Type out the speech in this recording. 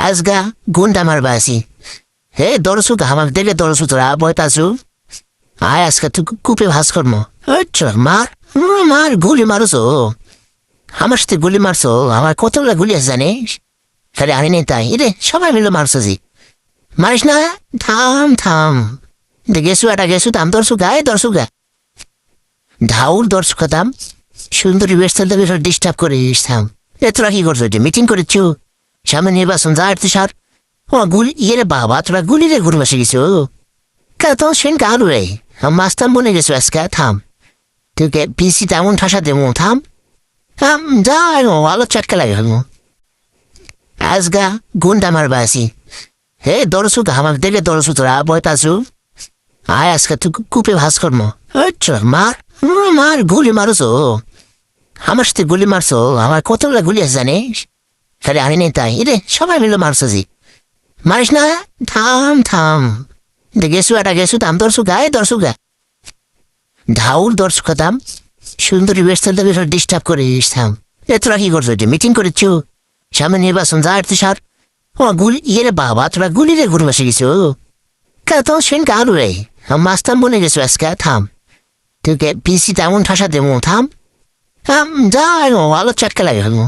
আজগা গুন্ডা মারবাসি হে দরসু আমার দেখে দরসু তোরা বয়তাছু আয় আজকে তুই কুপে ভাস কর্ম আচ্ছা মার মার গুলি মারছো আমার সাথে গুলি মারছো আমার কতগুলো গুলি আছে জানিস খালি আমি নেই তাই রে সবাই মিলে মারছো জি মারিস না থাম থাম গেছু এটা গেছু থাম দরসু গায়ে দরসু গা ধাউর দর্শক দাম সুন্দরী বেস্তালটা ডিস্টার্ব করে থাম এ তোরা কি করছো মিটিং করেছ সামনে নির্বাচন যা তুই সার ও গুলি ইয়ে বাবা তোরা গুলি রে ঘুরে বসে গেছো তো সেন কারু রে মাস্তাম বনে গেছো আজকে থাম তোকে পিসি তেমন ঠাসা দেবো থাম থাম যা আলো চাটকা লাগে হলো আজগা গুন্ডা মারবাসি হে দরসুক আমার দেখে দরসু তোরা বয়তাছু আয় আজকে তুই কুপে ভাস কর্ম আচ্ছা মার মার গুলি মারছো আমার সাথে গুলি মারছো আমার কতগুলো গুলি আছে জানিস খালি আমি নেই তাই রে সবাই মিলে মারছো জি মারিস না থাম থাম গেছু এটা গেছু থাম দর্শু গায়ে দর্শু গা ধাউর দর্শক দাম সুন্দরী বেস্তালটা ডিস্টার্ব করে থাম এ তোরা কি করছো মিটিং করেছ সামনে নির্বাচন যা তুই সার ও গুলি ইয়ে বাবা তোরা গুলি রে ঘুরে বসে গেছো তো সেন কারু রে মাস্তাম বনে গেছো আজকে থাম তোকে পিসি তেমন ঠাসা দেবো থাম থাম যা আলো চাটকা লাগে হলো